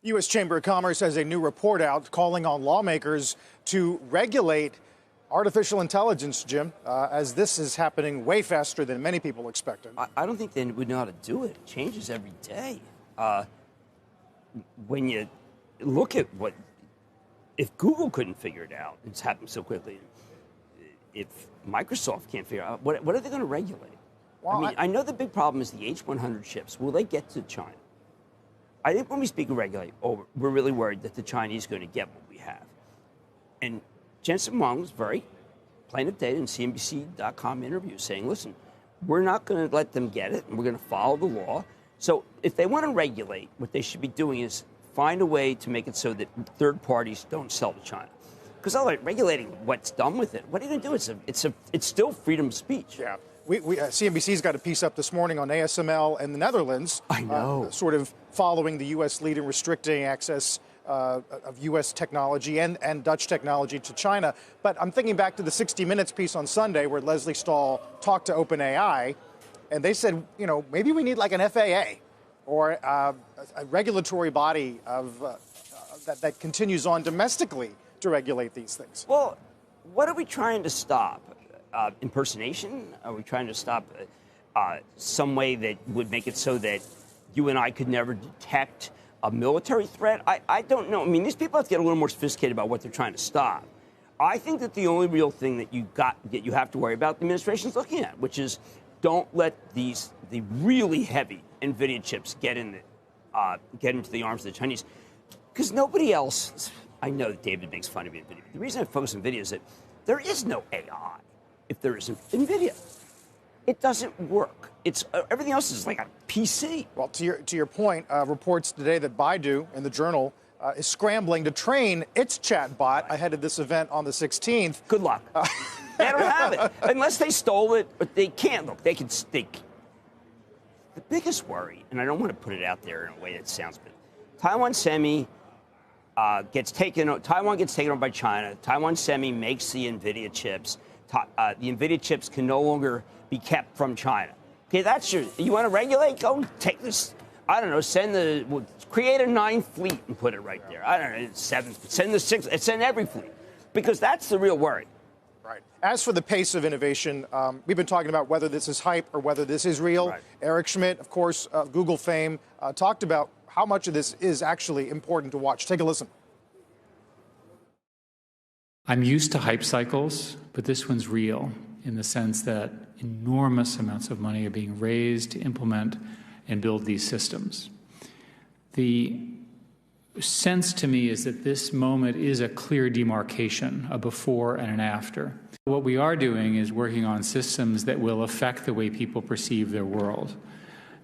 U.S. Chamber of Commerce has a new report out calling on lawmakers to regulate artificial intelligence, Jim, as this is happening way faster than many people expected. I don't think they would know how to do it. It changes every day. When you look at if Google couldn't figure it out, it's happened so quickly. If Microsoft can't figure it out, what are they going to regulate? Well, I know the big problem is the H100 chips. Will they get to China? I think when we speak of regulate, we're really worried that the Chinese are going to get what we have. And Jensen Huang was very plain of data in CNBC.com interview saying, listen, we're not going to let them get it, and we're going to follow the law. So if they want to regulate, what they should be doing is find a way to make it so that third parties don't sell to China. Because otherwise, regulating what's done with it, what are you going to do? It's still freedom of speech. Yeah. CNBC's got a piece up this morning on ASML and the Netherlands. I know. Sort of following the U.S. lead in restricting access of U.S. technology and Dutch technology to China. But I'm thinking back to the 60 Minutes piece on Sunday where Leslie Stahl talked to OpenAI, and they said, you know, maybe we need like an FAA or a regulatory body that continues on domestically to regulate these things. Well, what are we trying to stop? Impersonation? Are we trying to stop some way that would make it so that you and I could never detect a military threat? I don't know. I mean, these people have to get a little more sophisticated about what they're trying to stop. I think that the only real thing that you have to worry about, the administration's looking at, which is don't let the really heavy NVIDIA chips get into the arms of the Chinese, because nobody else. I know that David makes fun of NVIDIA. The reason I focus on NVIDIA is that there is no AI if there isn't NVIDIA. It doesn't work. It's everything else is like a PC. Well, to your point, reports today that Baidu in the Journal is scrambling to train its chatbot ahead of this event on the 16th. Good luck. They don't have it unless they stole it. But they can't. Look, they can stick. The biggest worry, and I don't want to put it out there in a way that sounds bad. Taiwan Semi gets taken over by China. Taiwan Semi makes the NVIDIA chips. The NVIDIA chips can no longer be kept from China. Okay, you want to regulate? Go take this. I don't know. Create a 9th fleet and put it right there. I don't know. 7th. Send the 6th. Send every fleet, because that's the real worry. Right. As for the pace of innovation, we've been talking about whether this is hype or whether this is real. Right. Eric Schmidt, of course, Google fame, talked about how much of this is actually important to watch. Take a listen. I'm used to hype cycles, but this one's real in the sense that enormous amounts of money are being raised to implement and build these systems. The sense to me is that this moment is a clear demarcation, a before and an after. What we are doing is working on systems that will affect the way people perceive their world.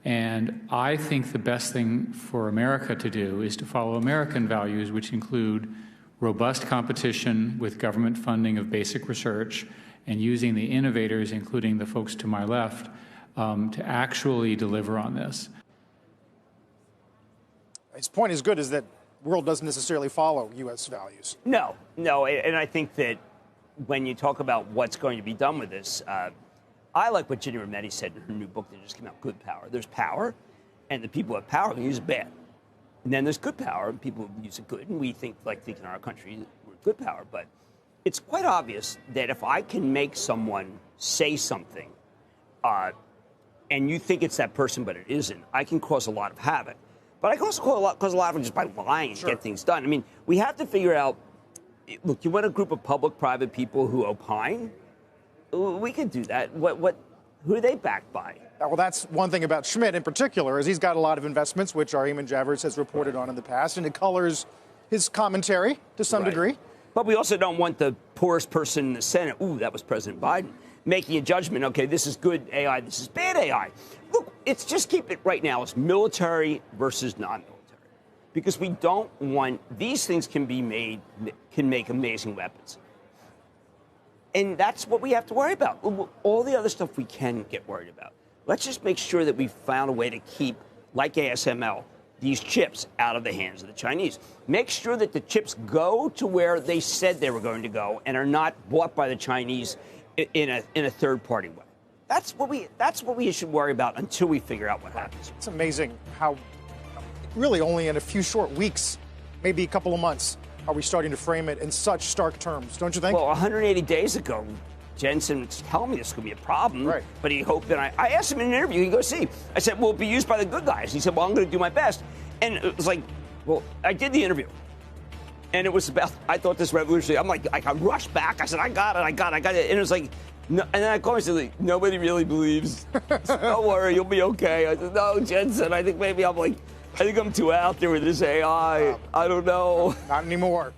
And I think the best thing for America to do is to follow American values, which include robust competition with government funding of basic research and using the innovators, including the folks to my left, to actually deliver on this. His point is good, is that the world doesn't necessarily follow U.S. values. No, and I think that when you talk about what's going to be done with this, I like what Ginny Rometty said in her new book that just came out, Good Power. There's power, and the people who have power can use it bad. And then there's good power, and people use it good, and we think in our country we're good power. But it's quite obvious that if I can make someone say something, and you think it's that person, but it isn't, I can cause a lot of havoc. But I can also cause a lot of it just by lying and get things done. I mean, we have to figure out, look, you want a group of public-private people who opine? We could do that. Who are they backed by? Well, that's one thing about Schmidt in particular, is he's got a lot of investments, which Ayman Javers has reported on in the past, and it colors his commentary to some degree. But we also don't want the poorest person in the Senate, that was President Biden, making a judgment, okay, this is good AI, this is bad AI. Look, it's just keep it right now. It's military versus non-military. Because we don't want, these things can make amazing weapons. And that's what we have to worry about. All the other stuff we can get worried about. Let's just make sure that we found a way to keep, like ASML, these chips out of the hands of the Chinese. Make sure that the chips go to where they said they were going to go and are not bought by the Chinese in a third-party way. That's what we should worry about until we figure out what happens. It's amazing how really only in a few short weeks, maybe a couple of months, are we starting to frame it in such stark terms, don't you think? Well, 180 days ago, Jensen was telling me this could be a problem, right. But he hoped that I asked him in an interview, he goes, see, I said, will it be used by the good guys? He said, well, I'm going to do my best. And it was like, well, I did the interview. And it was about, I thought this revolutionary, I'm like, I rushed back. I said, I got it. And it was like, no, and then I called and said, like, nobody really believes. Don't worry, you'll be okay. I said, no, Jensen, I think maybe I think I'm too out there with this AI. I don't know. Not anymore.